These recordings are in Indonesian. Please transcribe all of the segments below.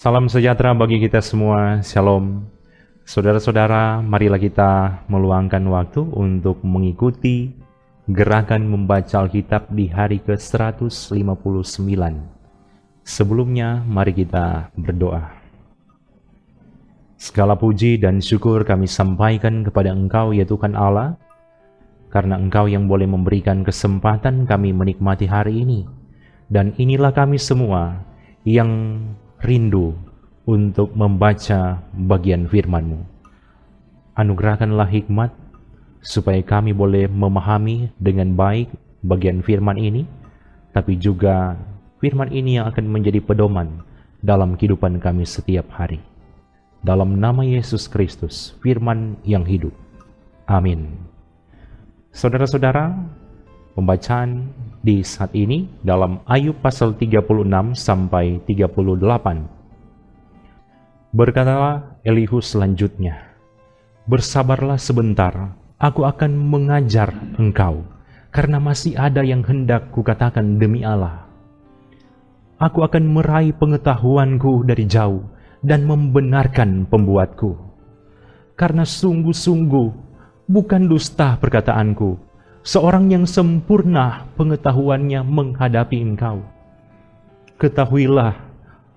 Salam sejahtera bagi kita semua, Shalom. Saudara-saudara, marilah kita meluangkan waktu untuk mengikuti gerakan membaca Alkitab di hari ke-159. Sebelumnya, mari kita berdoa. Segala puji dan syukur kami sampaikan kepada Engkau, ya Tuhan Allah, karena Engkau yang boleh memberikan kesempatan kami menikmati hari ini. Dan inilah kami semua yang rindu untuk membaca bagian firman-Mu. Anugerahkanlah hikmat supaya kami boleh memahami dengan baik bagian firman ini, tapi juga firman ini yang akan menjadi pedoman dalam kehidupan kami setiap hari. Dalam nama Yesus Kristus, firman yang hidup. Amin. Saudara-saudara, pembacaan di saat ini dalam Ayub pasal 36 sampai 38. Berkatalah Elihu selanjutnya, "Bersabarlah sebentar, aku akan mengajar engkau, karena masih ada yang hendak kukatakan demi Allah. Aku akan meraih pengetahuanku dari jauh dan membenarkan pembuatku. Karena sungguh-sungguh bukan dusta perkataanku, seorang yang sempurna pengetahuannya menghadapi engkau. Ketahuilah,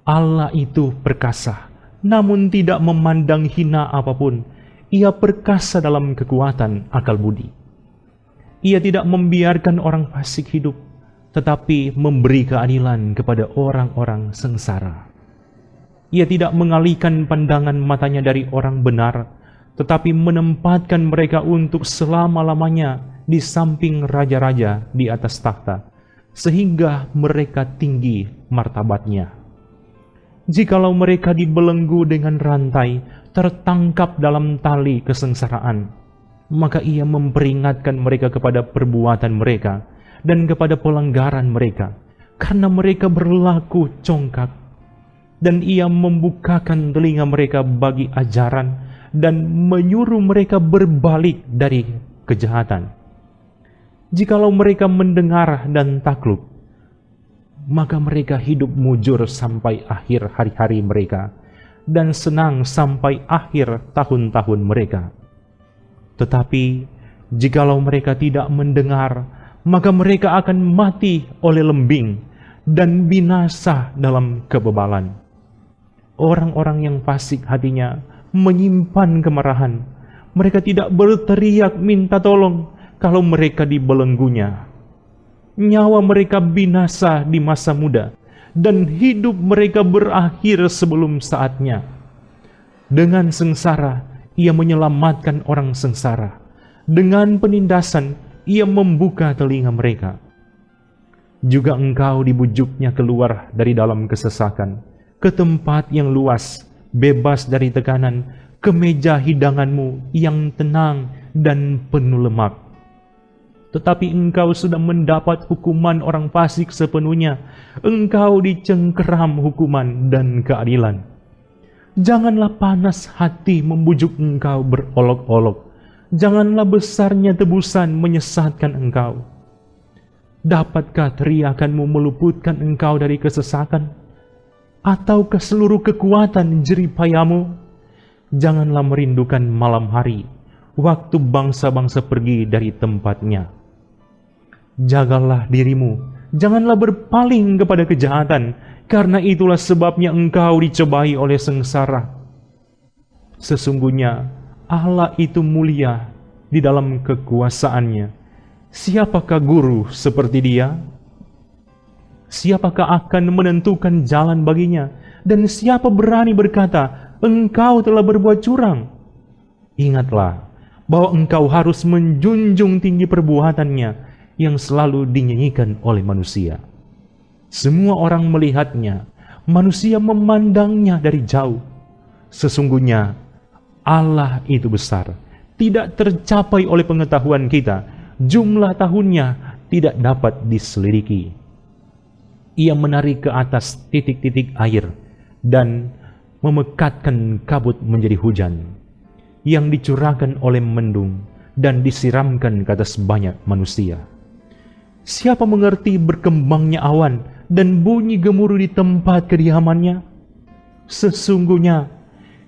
Allah itu perkasa, namun tidak memandang hina apapun. Ia perkasa dalam kekuatan akal budi. Ia tidak membiarkan orang fasik hidup, tetapi memberi keadilan kepada orang-orang sengsara. Ia tidak mengalihkan pandangan matanya dari orang benar, tetapi menempatkan mereka untuk selama-lamanya di samping raja-raja di atas takhta, sehingga mereka tinggi martabatnya. Jikalau mereka dibelenggu dengan rantai, tertangkap dalam tali kesengsaraan, maka ia memperingatkan mereka kepada perbuatan mereka dan kepada pelanggaran mereka, karena mereka berlaku congkak. Dan ia membukakan telinga mereka bagi ajaran dan menyuruh mereka berbalik dari kejahatan. Jikalau mereka mendengar dan takluk, maka mereka hidup mujur sampai akhir hari-hari mereka, dan senang sampai akhir tahun-tahun mereka. Tetapi jikalau mereka tidak mendengar, maka mereka akan mati oleh lembing dan binasa dalam kebebalan. Orang-orang yang fasik hatinya menyimpan kemarahan. Mereka tidak berteriak minta tolong kalau mereka dibelenggunya. Nyawa mereka binasa di masa muda, dan hidup mereka berakhir sebelum saatnya. Dengan sengsara, ia menyelamatkan orang sengsara. Dengan penindasan, ia membuka telinga mereka. Juga engkau dibujuknya keluar dari dalam kesesakan, ke tempat yang luas, bebas dari tekanan, ke meja hidanganmu yang tenang dan penuh lemak. Tetapi engkau sudah mendapat hukuman orang fasik sepenuhnya. Engkau dicengkeram hukuman dan keadilan. Janganlah panas hati membujuk engkau berolok-olok. Janganlah besarnya tebusan menyesatkan engkau. Dapatkah teriakanmu meluputkan engkau dari kesesakan? Ataukah seluruh kekuatan jeripayamu? Janganlah merindukan malam hari, waktu bangsa-bangsa pergi dari tempatnya. Jagalah dirimu, janganlah berpaling kepada kejahatan, karena itulah sebabnya engkau dicobai oleh sengsara. Sesungguhnya Allah itu mulia di dalam kekuasaannya. Siapakah guru seperti Dia? Siapakah akan menentukan jalan baginya? Dan siapa berani berkata, engkau telah berbuat curang? Ingatlah bahwa engkau harus menjunjung tinggi perbuatannya yang selalu dinyanyikan oleh manusia. Semua orang melihatnya, manusia memandangnya dari jauh. Sesungguhnya Allah itu besar, tidak tercapai oleh pengetahuan kita, jumlah tahunnya tidak dapat diselidiki. Ia menarik ke atas titik-titik air dan memekatkan kabut menjadi hujan. yang dicurahkan oleh mendung dan disiramkan ke atas banyak manusia. Siapa mengerti berkembangnya awan dan bunyi gemuruh di tempat kediamannya? Sesungguhnya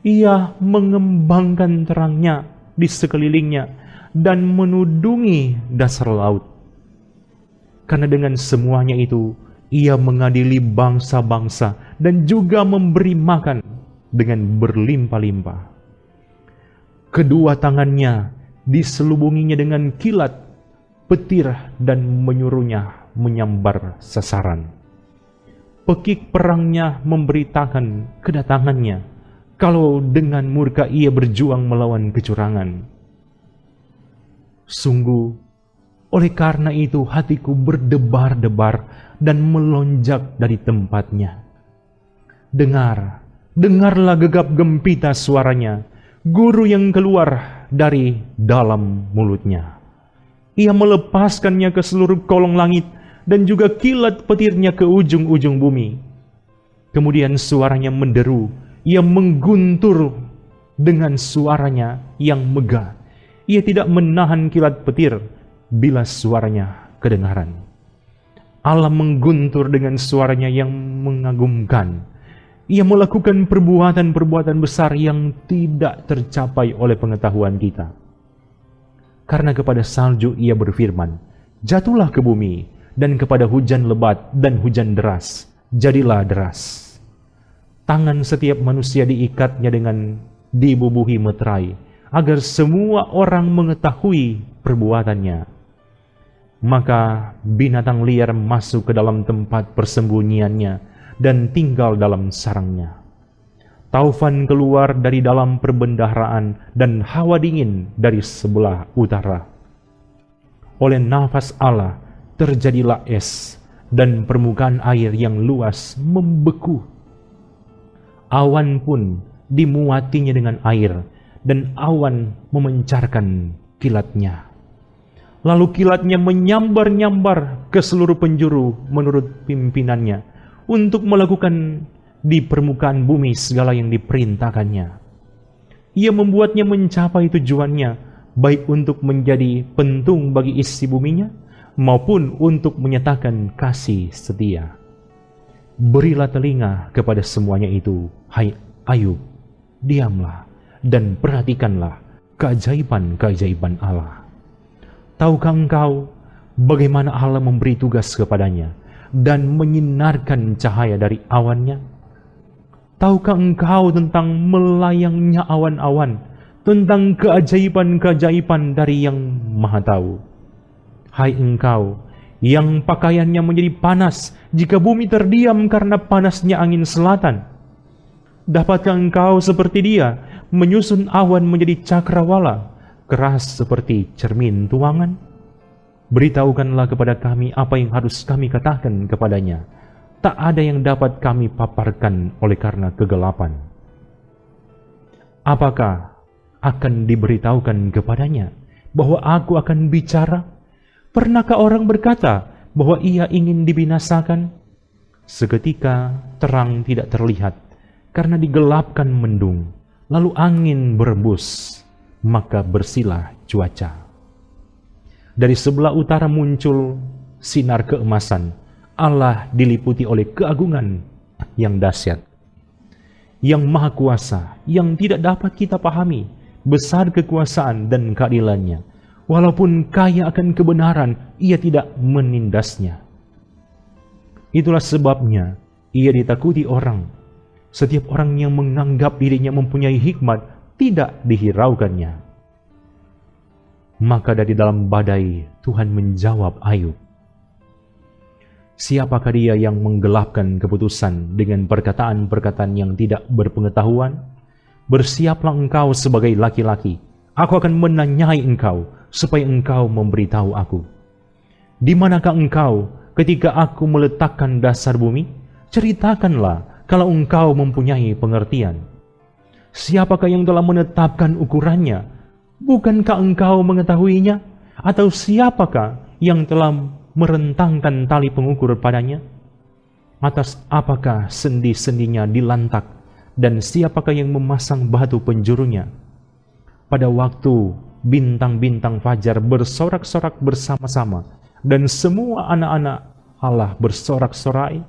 ia mengembangkan terangnya di sekelilingnya dan menudungi dasar laut. Karena dengan semuanya itu, ia mengadili bangsa-bangsa dan juga memberi makan dengan berlimpah-limpah. Kedua tangannya diselubunginya dengan kilat, petir, dan menyuruhnya menyambar sasaran. Pekik perangnya memberitakan kedatangannya, kalau dengan murka ia berjuang melawan kecurangan. Sungguh, oleh karena itu hatiku berdebar-debar dan melonjak dari tempatnya. Dengarlah gegap gempita suaranya, guru yang keluar dari dalam mulutnya. Ia melepaskannya ke seluruh kolong langit dan juga kilat petirnya ke ujung-ujung bumi. Kemudian suaranya menderu, ia mengguntur dengan suaranya yang megah. Ia tidak menahan kilat petir bila suaranya kedengaran. Allah mengguntur dengan suaranya yang mengagumkan. Ia melakukan perbuatan-perbuatan besar yang tidak tercapai oleh pengetahuan kita. Karena kepada salju ia berfirman, jatuhlah ke bumi, dan kepada hujan lebat dan hujan deras, jadilah deras. Tangan setiap manusia diikatnya dengan dibubuhi meterai, agar semua orang mengetahui perbuatannya. Maka binatang liar masuk ke dalam tempat persembunyiannya dan tinggal dalam sarangnya. Taufan keluar dari dalam perbendaharaan dan hawa dingin dari sebelah utara. Oleh nafas Allah terjadilah es dan permukaan air yang luas membeku. Awan pun dimuatinya dengan air dan awan memancarkan kilatnya. Lalu kilatnya menyambar-nyambar ke seluruh penjuru menurut pimpinannya untuk melakukan di permukaan bumi segala yang diperintahkannya. Ia membuatnya mencapai tujuannya, baik untuk menjadi pentung bagi isi buminya, maupun untuk menyatakan kasih setia. Berilah telinga kepada semuanya itu, hai Ayub, diamlah dan perhatikanlah keajaiban-keajaiban Allah. Tahukah engkau bagaimana Allah memberi tugas kepadanya dan menyinarkan cahaya dari awannya? Tahukah engkau tentang melayangnya awan-awan, tentang keajaiban-keajaiban dari Yang Maha Tahu? Hai engkau yang pakaiannya menjadi panas jika bumi terdiam karena panasnya angin selatan. Dapatkah engkau seperti dia menyusun awan menjadi cakrawala, keras seperti cermin tuangan? Beritahukanlah kepada kami apa yang harus kami katakan kepadanya. Tak ada yang dapat kami paparkan oleh karena kegelapan. Apakah akan diberitahukan kepadanya bahwa aku akan bicara? Pernahkah orang berkata bahwa ia ingin dibinasakan? Seketika terang tidak terlihat karena digelapkan mendung, lalu angin berembus, maka bersilah cuaca. Dari sebelah utara muncul sinar keemasan. Allah diliputi oleh keagungan yang dahsyat, yang maha kuasa, yang tidak dapat kita pahami, besar kekuasaan dan keadilannya. Walaupun kaya akan kebenaran, ia tidak menindasnya. Itulah sebabnya ia ditakuti orang. Setiap orang yang menganggap dirinya mempunyai hikmat tidak dihiraukannya. Maka dari dalam badai Tuhan menjawab Ayub. Siapakah dia yang menggelapkan keputusan dengan perkataan-perkataan yang tidak berpengetahuan? Bersiaplah engkau sebagai laki-laki. Aku akan menanyai engkau, supaya engkau memberitahu aku. Di manakah engkau ketika aku meletakkan dasar bumi? Ceritakanlah kalau engkau mempunyai pengertian. Siapakah yang telah menetapkan ukurannya? Bukankah engkau mengetahuinya? Atau siapakah yang telah merentangkan tali pengukur padanya? Atas apakah sendi-sendinya dilantak, dan siapakah yang memasang batu penjurunya? pada waktu bintang-bintang fajar bersorak-sorak bersama-sama dan semua anak-anak Allah bersorak-sorai?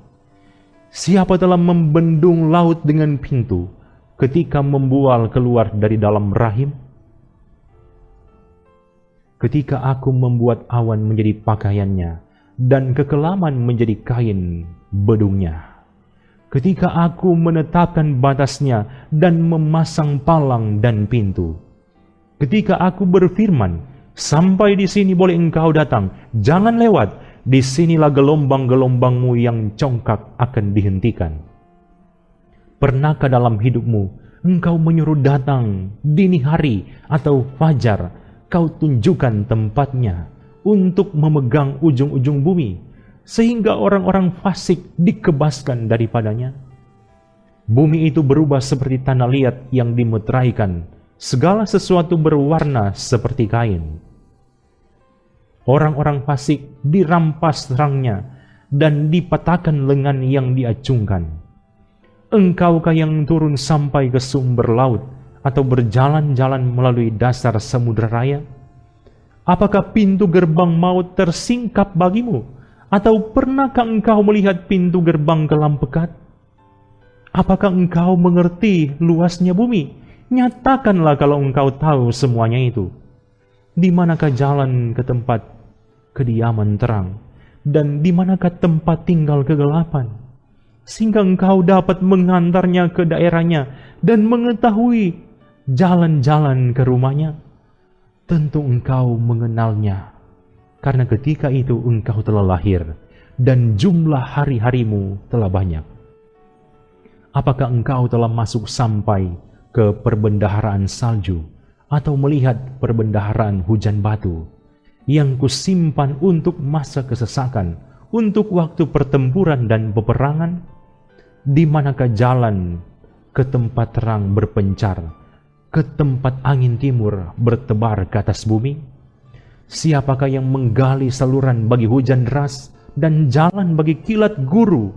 Siapa telah membendung laut dengan pintu ketika membual keluar dari dalam rahim? Ketika aku membuat awan menjadi pakaiannya dan kekelaman menjadi kain bedungnya. Ketika aku menetapkan batasnya dan memasang palang dan pintu. Ketika aku berfirman, sampai di sini boleh engkau datang, jangan lewat, disinilah gelombang-gelombangmu yang congkak akan dihentikan. Pernahkah dalam hidupmu engkau menyuruh datang dini hari atau fajar, kau tunjukkan tempatnya untuk memegang ujung-ujung bumi, sehingga orang-orang fasik dikebaskan daripadanya? Bumi itu berubah seperti tanah liat yang dimeteraikan, segala sesuatu berwarna seperti kain. Orang-orang fasik dirampas terangnya dan dipatahkan lengan yang diacungkan. Engkaukah yang turun sampai ke sumber laut atau berjalan-jalan melalui dasar samudera raya? Apakah pintu gerbang maut tersingkap bagimu? Atau pernahkah engkau melihat pintu gerbang kelam pekat? Apakah engkau mengerti luasnya bumi? Nyatakanlah kalau engkau tahu semuanya itu. Di manakah jalan ke tempat kediaman terang? Dan di manakah tempat tinggal kegelapan? Sehingga engkau dapat mengantarnya ke daerahnya dan mengetahui jalan-jalan ke rumahnya. Tentu engkau mengenalnya, karena ketika itu engkau telah lahir dan jumlah hari-harimu telah banyak. Apakah engkau telah masuk sampai ke perbendaharaan salju atau melihat perbendaharaan hujan batu yang kusimpan untuk masa kesesakan, untuk waktu pertempuran dan peperangan? Di manakah jalan ke tempat terang berpencar, ke tempat angin timur bertebar ke atas bumi? Siapakah yang menggali saluran bagi hujan deras dan jalan bagi kilat guru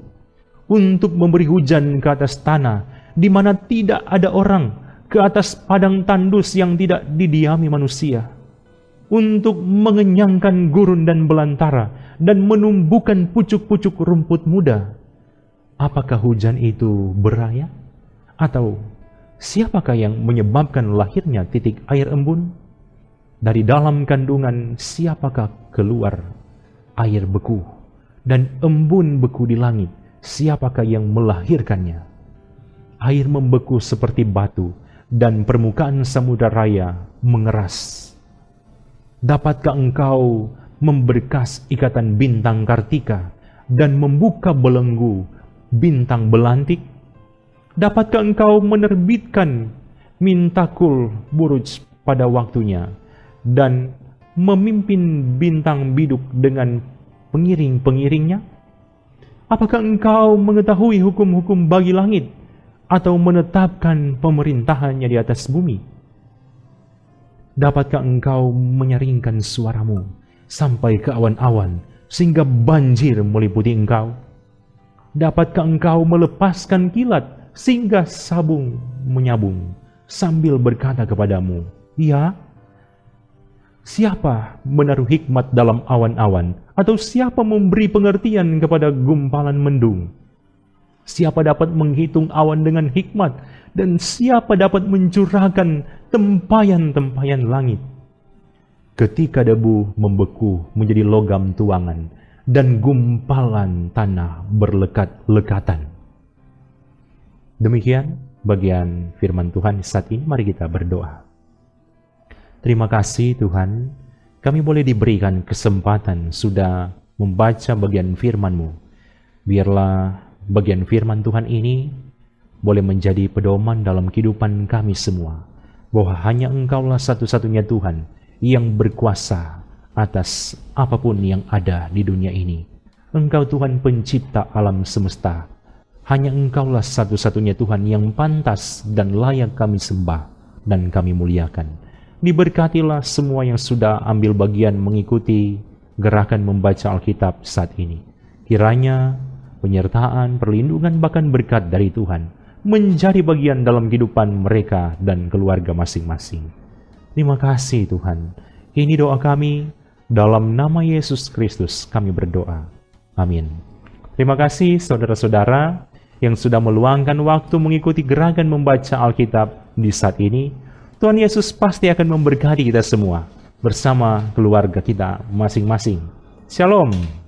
untuk memberi hujan ke atas tanah di mana tidak ada orang, ke atas padang tandus yang tidak didiami manusia, untuk mengenyangkan gurun dan belantara dan menumbuhkan pucuk-pucuk rumput muda? Apakah hujan itu beraya? Atau siapakah yang menyebabkan lahirnya titik air embun? Dari dalam kandungan siapakah keluar air beku, dan embun beku di langit, siapakah yang melahirkannya? Air membeku seperti batu, dan permukaan samudera raya mengeras. Dapatkah engkau memberkas ikatan bintang Kartika dan membuka belenggu bintang belantik? Dapatkah engkau menerbitkan mintakul buruj pada waktunya dan memimpin bintang biduk dengan pengiring-pengiringnya? Apakah engkau mengetahui hukum-hukum bagi langit atau menetapkan pemerintahannya di atas bumi? Dapatkah engkau menyaringkan suaramu sampai ke awan-awan sehingga banjir meliputi engkau? Dapatkah engkau melepaskan kilat sehingga sabung menyabung sambil berkata kepadamu, ya? Siapa menaruh hikmat dalam awan-awan? Atau siapa memberi pengertian kepada gumpalan mendung? Siapa dapat menghitung awan dengan hikmat? Dan siapa dapat mencurahkan tempayan-tempayan langit? Ketika debu membeku menjadi logam tuangan dan gumpalan tanah berlekat-lekatan. Demikian bagian firman Tuhan saat ini. Mari kita berdoa. Terima kasih Tuhan, kami boleh diberikan kesempatan sudah membaca bagian firman-Mu. Biarlah bagian firman Tuhan ini boleh menjadi pedoman dalam kehidupan kami semua, bahwa hanya Engkaulah satu-satunya Tuhan yang berkuasa atas apapun yang ada di dunia ini. Engkau Tuhan pencipta alam semesta. Hanya Engkaulah satu-satunya Tuhan yang pantas dan layak kami sembah dan kami muliakan. Diberkatilah semua yang sudah ambil bagian mengikuti gerakan membaca Alkitab saat ini. Kiranya penyertaan, perlindungan, bahkan berkat dari Tuhan menjadi bagian dalam kehidupan mereka dan keluarga masing-masing. Terima kasih Tuhan. Ini doa kami, dalam nama Yesus Kristus kami berdoa. Amin. Terima kasih saudara-saudara yang sudah meluangkan waktu mengikuti gerakan membaca Alkitab di saat ini. Tuhan Yesus pasti akan memberkati kita semua bersama keluarga kita masing-masing. Shalom.